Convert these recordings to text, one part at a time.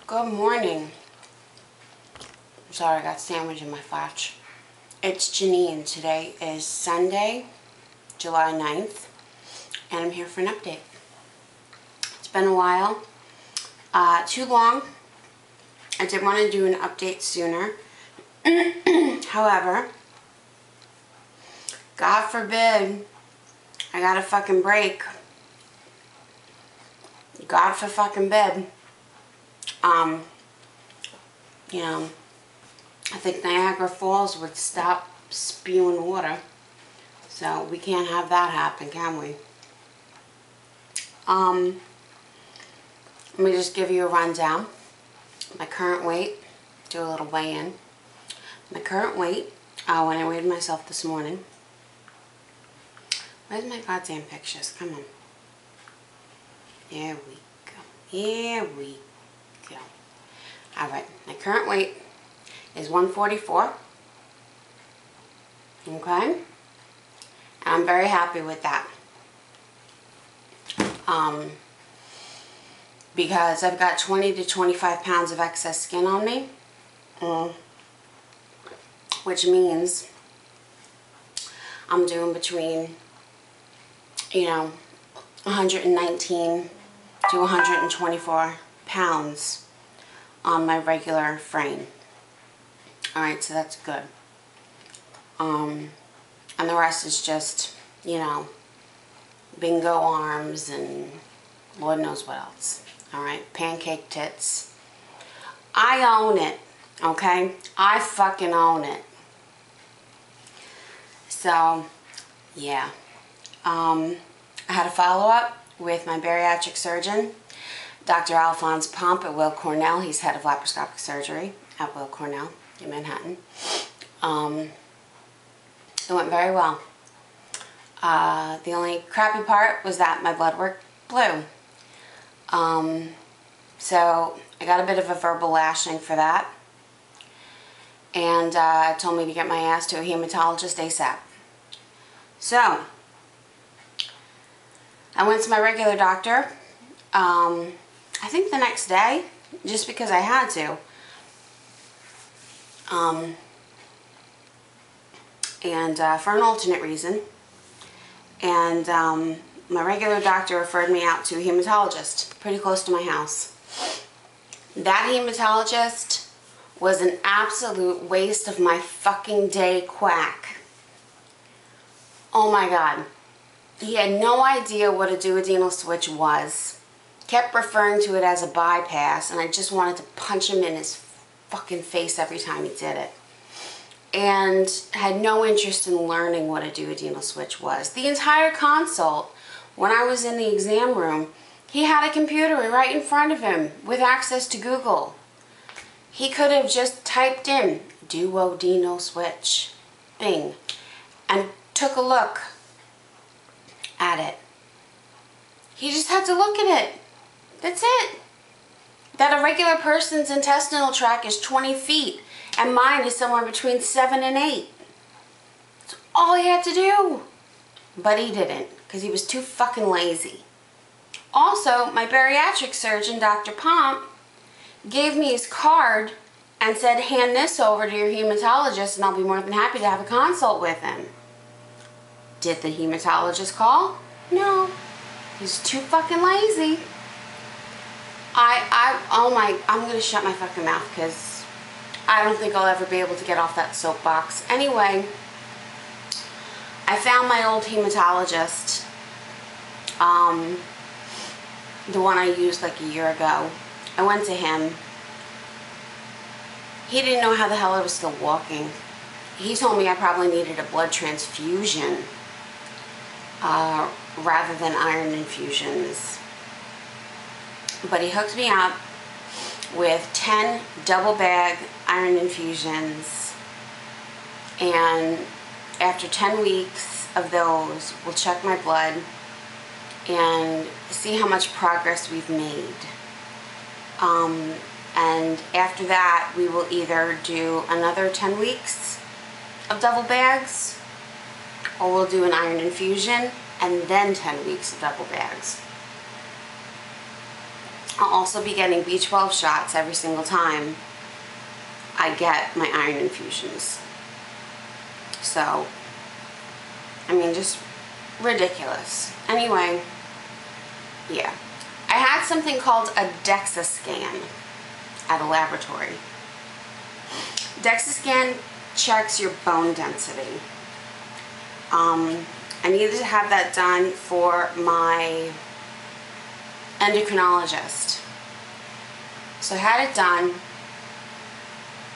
Good morning. Sorry, I got sandwich in my flatch. It's Janine. Today is Sunday, July 9th, and I'm here for an update. It's been a while. Too long. I did want to do an update sooner. However, God forbid I got a fucking break. God for fucking bed. You know, I think Niagara Falls would stop spewing water. So we can't have that happen, can we? Let me just give you a rundown. My current weight, do a little weigh-in. My current weight, when I weighed myself this morning. Where's my goddamn pictures? Come on. There we go. Here we go. Alright, my current weight is 144. Okay? And I'm very happy with that. Because I've got 20 to 25 pounds of excess skin on me. Which means I'm doing between, 119 to 124 pounds on my regular frame. Alright, so that's good. And the rest is just, bingo arms and Lord knows what else. Alright, pancake tits. I own it, okay? I fucking own it. So, yeah. I had a follow-up with my bariatric surgeon, Dr. Alphonse Pomp at Weill Cornell. He's head of laparoscopic surgery at Weill Cornell in Manhattan. It went very well. The only crappy part was that my blood work blew. So I got a bit of a verbal lashing for that. And told me to get my ass to a hematologist ASAP. So I went to my regular doctor, I think the next day, just because I had to. And for an alternate reason. And my regular doctor referred me out to a hematologist pretty close to my house. That hematologist was an absolute waste of my fucking day quack. Oh my God. He had no idea what a duodenal switch was. Kept referring to it as a bypass, and I just wanted to punch him in his fucking face every time he did it. And had no interest in learning what a duodenal switch was. The entire consult, when I was in the exam room, he had a computer right in front of him with access to Google. He could have just typed in duodenal switch, bing, and took a look at it. He just had to look at it. That's it. That a regular person's intestinal tract is 20 feet and mine is somewhere between 7 and 8. That's all he had to do. But he didn't, because he was too fucking lazy. Also, my bariatric surgeon, Dr. Pomp, gave me his card and said, hand this over to your hematologist and I'll be more than happy to have a consult with him. Did the hematologist call? No. He's too fucking lazy. I'm going to shut my fucking mouth because I don't think I'll ever be able to get off that soapbox. Anyway, I found my old hematologist, the one I used like a year ago. I went to him. He didn't know how the hell I was still walking. He told me I probably needed a blood transfusion rather than iron infusions. But he hooked me up with 10 double bag iron infusions, and after 10 weeks of those, we'll check my blood and see how much progress we've made. And after that, we will either do another 10 weeks of double bags, or we'll do an iron infusion and then 10 weeks of double bags. I'll also be getting B12 shots every single time I get my iron infusions. So, I mean, just ridiculous. Anyway, yeah. I had something called a DEXA scan at a laboratory. DEXA scan checks your bone density. I needed to have that done for my endocrinologist. So I had it done,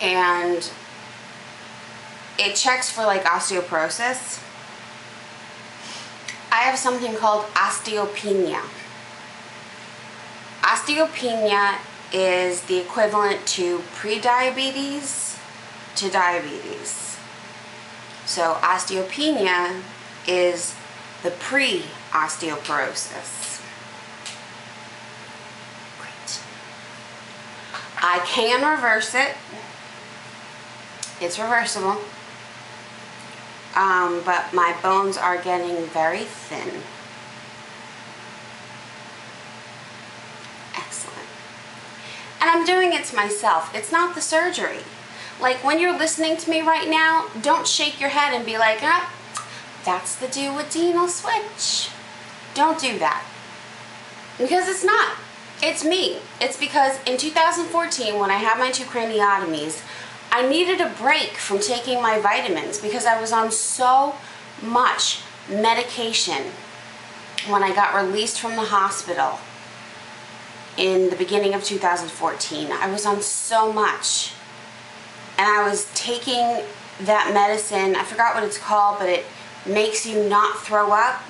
and it checks for like osteoporosis. I have something called osteopenia. Osteopenia is the equivalent to pre-diabetes to diabetes. So osteopenia is the pre-osteoporosis. Great. I can reverse it. It's reversible. But my bones are getting very thin. Excellent. And I'm doing it to myself. It's not the surgery. Like, when you're listening to me right now, don't shake your head and be like, ah, that's the duodenal switch. Don't do that. Because it's not. It's me. It's because in 2014, when I had my 2 craniotomies, I needed a break from taking my vitamins because I was on so much medication when I got released from the hospital in the beginning of 2014. I was on so much. And I was taking that medicine, I forgot what it's called, but it makes you not throw up.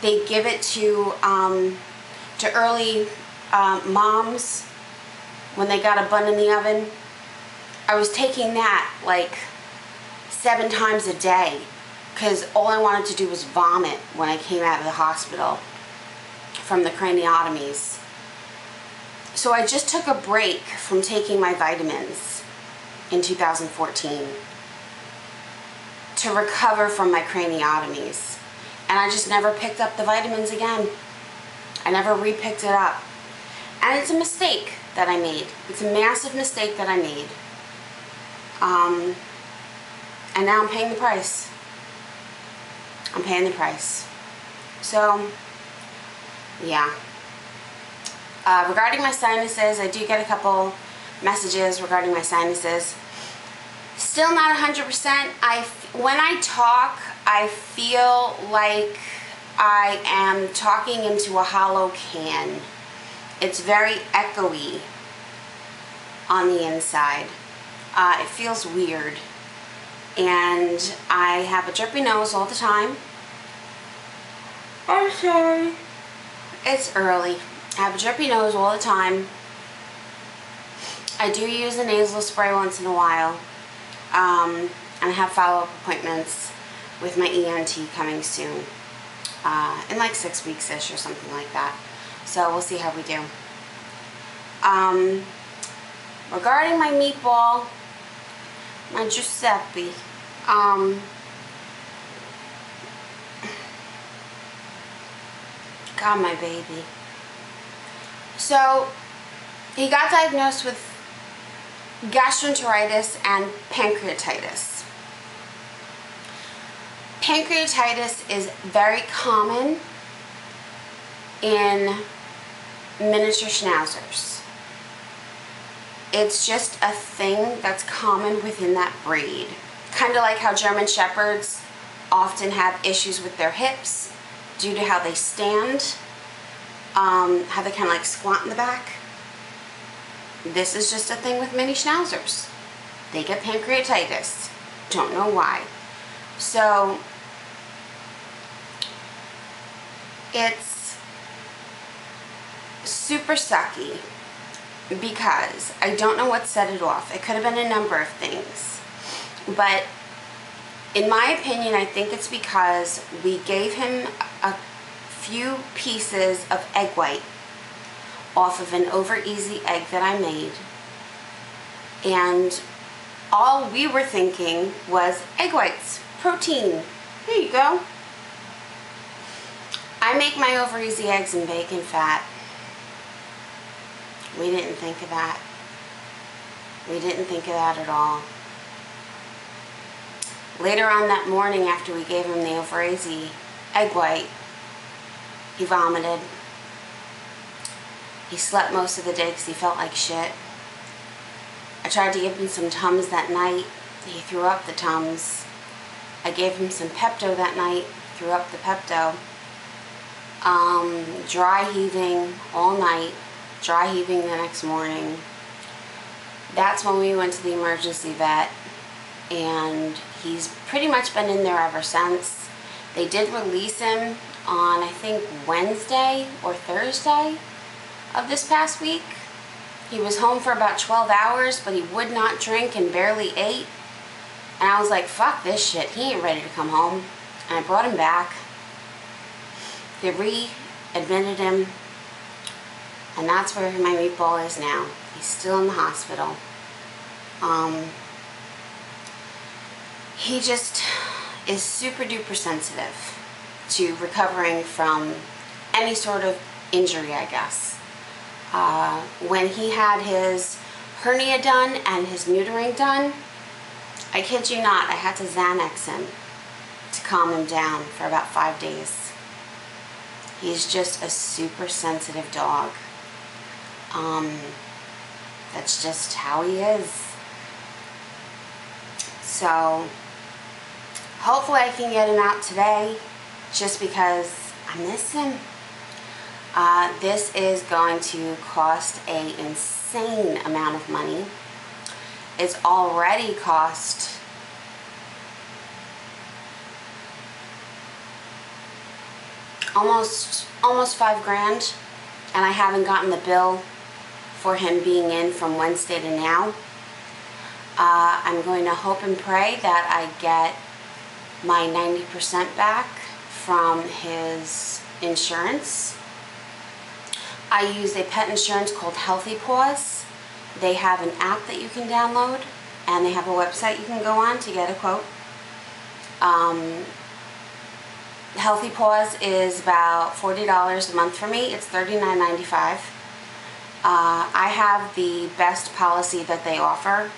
They give it to early moms when they got a bun in the oven. I was taking that like 7 times a day because all I wanted to do was vomit when I came out of the hospital from the craniotomies. So I just took a break from taking my vitamins in 2014 to recover from my craniotomies. And I just never picked up the vitamins again. I never re-picked it up. And it's a mistake that I made. It's a massive mistake that I made. And now I'm paying the price. I'm paying the price. So, yeah. Regarding my sinuses, I do get a couple messages regarding my sinuses. Still not 100%. When I talk, I feel like I am talking into a hollow can. It's very echoey on the inside. It feels weird. And I have a drippy nose all the time. I'm sorry. It's early. I have a drippy nose all the time. I do use a nasal spray once in a while. And I have follow-up appointments with my ENT coming soon. In like 6 weeks-ish or something like that. So we'll see how we do. Regarding my meatball, my Giuseppe, God, my baby. So, he got diagnosed with gastroenteritis and pancreatitis. Pancreatitis is very common in miniature schnauzers. It's just a thing that's common within that breed. Kind of like how German Shepherds often have issues with their hips due to how they stand, how they kind of like squat in the back. This is just a thing with mini schnauzers. They get pancreatitis. Don't know why. So, it's super sucky because I don't know what set it off. It could have been a number of things. But in my opinion, I think it's because we gave him a few pieces of egg white off of an Over Easy egg that I made. And all we were thinking was egg whites, protein. Here you go. I make my Over Easy eggs in bacon fat. We didn't think of that. We didn't think of that at all. Later on that morning, after we gave him the Ovarese egg white, he vomited. He slept most of the day because he felt like shit. I tried to give him some Tums that night. He threw up the Tums. I gave him some Pepto that night. He threw up the Pepto. Dry heaving all night. Dry heaving the next morning. That's when we went to the emergency vet, and he's pretty much been in there ever since. They did release him on, I think, Wednesday or Thursday of this past week. He was home for about 12 hours, but he would not drink and barely ate. And I was like, fuck this shit. He ain't ready to come home. And I brought him back. They re-admitted him. And that's where my meatball is now. He's still in the hospital. He just is super duper sensitive to recovering from any sort of injury, I guess. When he had his hernia done and his neutering done, I kid you not, I had to Xanax him to calm him down for about 5 days. He's just a super sensitive dog. That's just how he is. So, hopefully I can get him out today, just because I miss him. This is going to cost an insane amount of money. It's already cost almost $5 grand, and I haven't gotten the bill for him being in from Wednesday to now. I'm going to hope and pray that I get my 90% back from his insurance. I use a pet insurance called Healthy Paws. They have an app that you can download, and they have a website you can go on to get a quote. Healthy Paws is about $40 a month for me. It's $39.95. I have the best policy that they offer.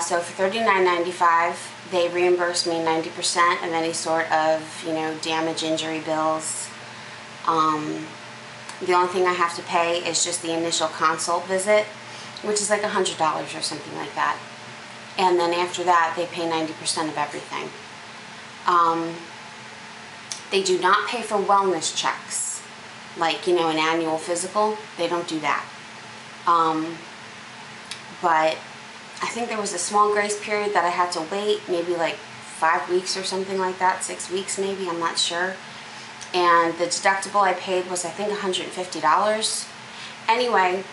So for $39.95, they reimburse me 90% of any sort of, damage, injury bills. The only thing I have to pay is just the initial consult visit, which is like $100 or something like that. And then after that, they pay 90% of everything. They do not pay for wellness checks, like, an annual physical. They don't do that. But I think there was a small grace period that I had to wait, maybe like 5 weeks or something like that, 6 weeks maybe, I'm not sure. And the deductible I paid was, I think, $150. Anyway,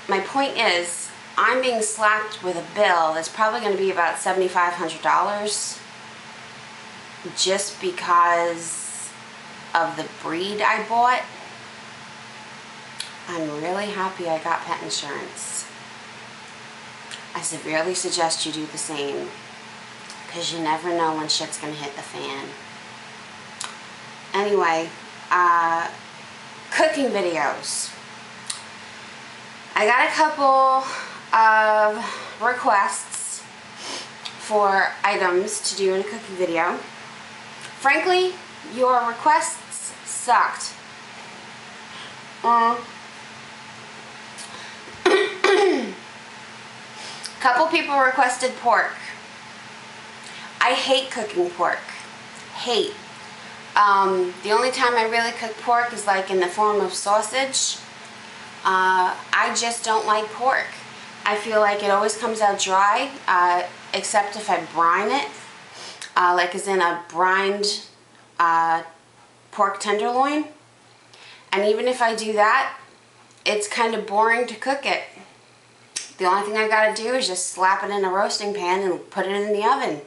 my point is, I'm being slapped with a bill that's probably going to be about $7,500 just because of the breed I bought. I'm really happy I got pet insurance. I severely suggest you do the same, because you never know when shit's going to hit the fan. Anyway, cooking videos. I got a couple of requests for items to do in a cooking video. Frankly, your requests sucked. Couple people requested pork. I hate cooking pork. Hate. The only time I really cook pork is like in the form of sausage. I just don't like pork. I feel like it always comes out dry, except if I brine it, like as in a brined pork tenderloin. And even if I do that, it's kind of boring to cook it. The only thing I gotta do is just slap it in a roasting pan and put it in the oven.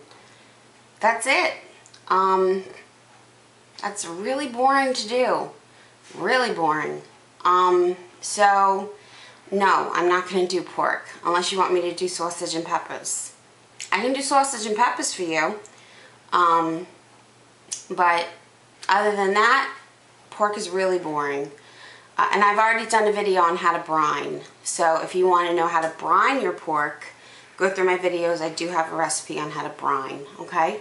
That's it. That's really boring to do. Really boring. So, no, I'm not gonna do pork unless you want me to do sausage and peppers. I can do sausage and peppers for you. But other than that, pork is really boring. And I've already done a video on how to brine. So if you want to know how to brine your pork, go through my videos. I do have a recipe on how to brine, okay?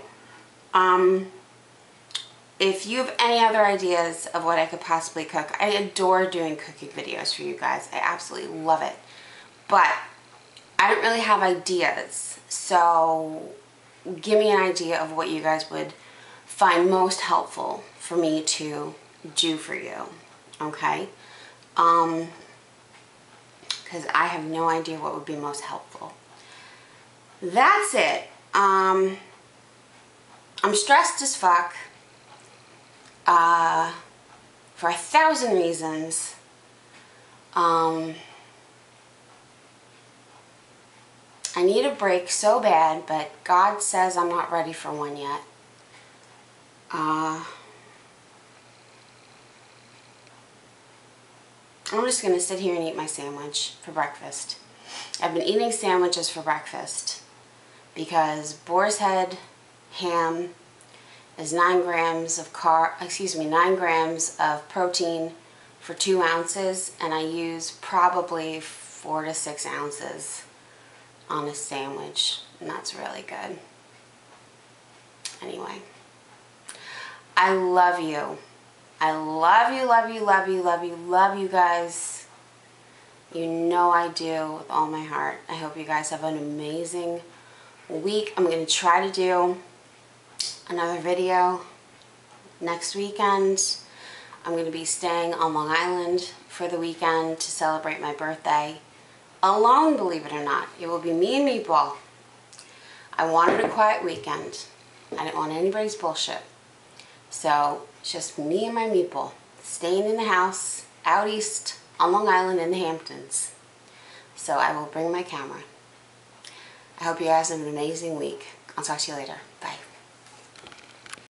If you have any other ideas of what I could possibly cook, I adore doing cooking videos for you guys. I absolutely love it. But I don't really have ideas. So give me an idea of what you guys would find most helpful for me to do for you, okay? Because I have no idea what would be most helpful. That's it. I'm stressed as fuck for 1,000 reasons. I need a break so bad, but God says I'm not ready for one yet. I'm just going to sit here and eat my sandwich for breakfast. I've been eating sandwiches for breakfast because boar's head ham is 9 grams of 9 grams of protein for 2 ounces, and I use probably 4 to 6 ounces on a sandwich, and that's really good. Anyway, I love you. I love you, love you, love you, love you, love you guys. You know I do with all my heart. I hope you guys have an amazing week. I'm going to try to do another video next weekend. I'm going to be staying on Long Island for the weekend to celebrate my birthday. Alone, believe it or not. It will be me and Meatball. I wanted a quiet weekend. I didn't want anybody's bullshit. So, it's just me and my Meatball staying in the house out east on Long Island in the Hamptons. So I will bring my camera. I hope you guys have an amazing week. I'll talk to you later. Bye.